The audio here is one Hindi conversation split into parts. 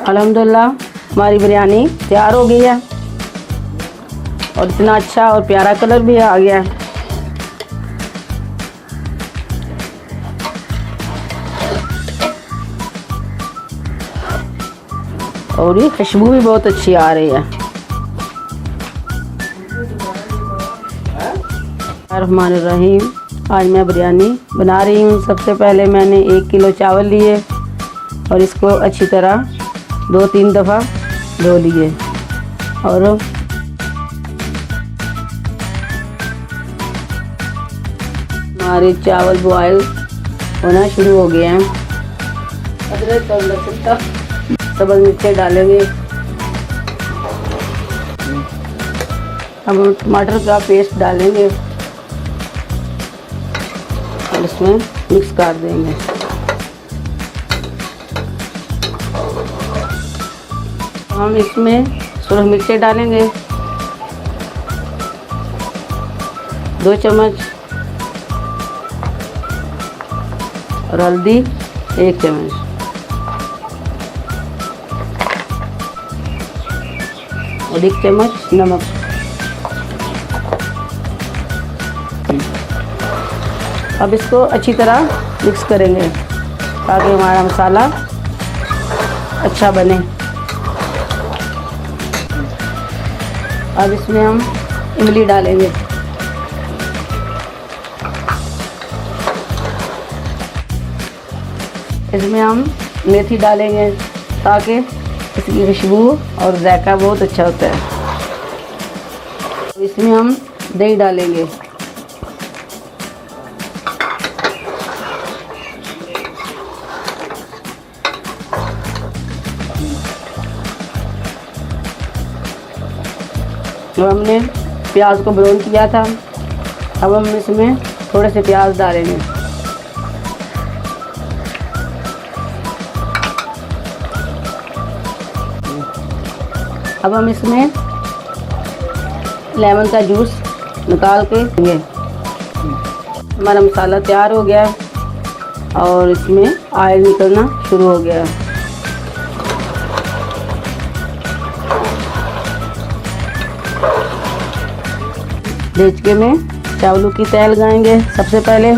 अल्हम्दुलिल्लाह हमारी बिरयानी तैयार हो गई है और इतना अच्छा और प्यारा कलर भी आ गया है। और ये खुशबू भी बहुत अच्छी आ रही है। रहमानिर्रहीम, आज मैं बिरयानी बना रही हूँ। सबसे पहले मैंने 1 किलो चावल लिए और इसको अच्छी तरह 2-3 दफ़ा धो लिए और हमारे चावल बॉयल होना शुरू हो गए हैं। अदरक और लहसुन का सब्ज़ मिर्चें डालेंगे। हम टमाटर का पेस्ट डालेंगे और इसमें मिक्स कर देंगे। हम इसमें सुरख मिर्चें डालेंगे 2 चम्मच और हल्दी 1 चम्मच और 1 चम्मच नमक। अब इसको अच्छी तरह मिक्स करेंगे ताकि हमारा मसाला अच्छा बने। अब इसमें हम इमली डालेंगे। इसमें हम मेथी डालेंगे ताकि इसकी खुशबू और जायका बहुत अच्छा होता है। इसमें हम दही डालेंगे। तो हमने प्याज को ब्राउन किया था। अब हम इसमें थोड़े से प्याज डालेंगे। अब हम इसमें लेमन का जूस निकाल के देंगे। हमारा मसाला तैयार हो गया और इसमें ऑयल निकलना शुरू हो गया। देचके में चावलों की तय लगाएंगे। सबसे पहले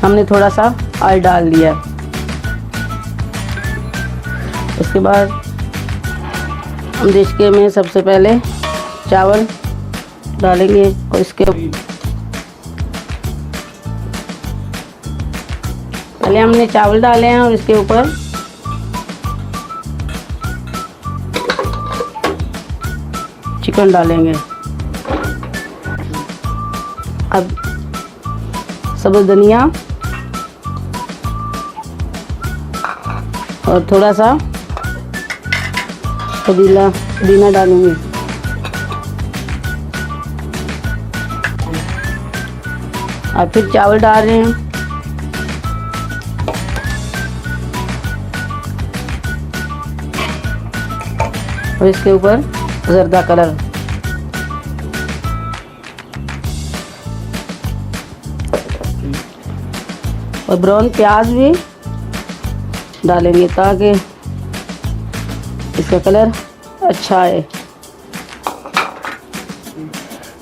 हमने थोड़ा सा ऑयल डाल दिया। उसके बाद हम देचके में सबसे पहले चावल डालेंगे और इसके पहले हमने चावल डाले हैं और इसके ऊपर चिकन डालेंगे। अब सब्ज़ धनिया और थोड़ा सा पुदीना डालूंगी। अब फिर चावल डाल रहे हैं। और इसके ऊपर जर्दा कलर और ब्राउन प्याज भी डालेंगे ताकि इसका कलर अच्छा आए।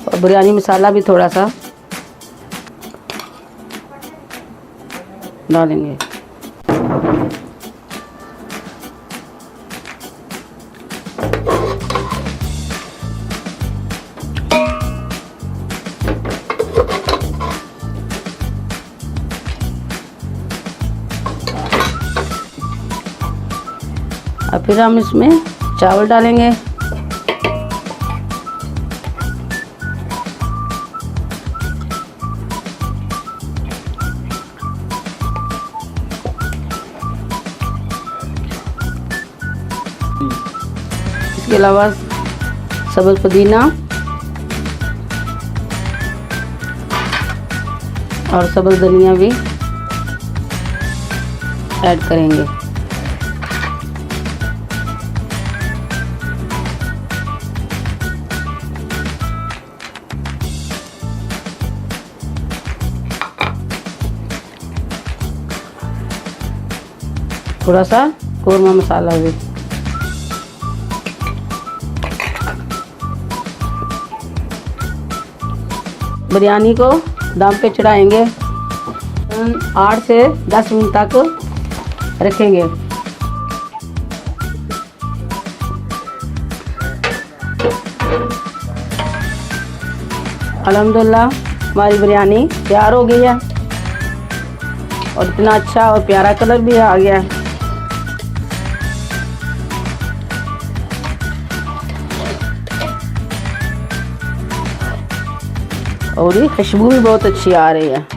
और बिरयानी मसाला भी थोड़ा सा डालेंगे। अब फिर हम इसमें चावल डालेंगे। इसके अलावा सब्ज़ पुदीना और सब्ज़ धनिया भी ऐड करेंगे। थोड़ा सा कौरमा मसाला भी। बिरयानी को दम पे चढ़ाएंगे, 8 से 10 मिनट तक रखेंगे। अल्हम्दुलिल्लाह हमारी बिरयानी तैयार हो गई है और इतना अच्छा और प्यारा कलर भी आ गया है और ये खुशबू भी बहुत अच्छी आ रही है।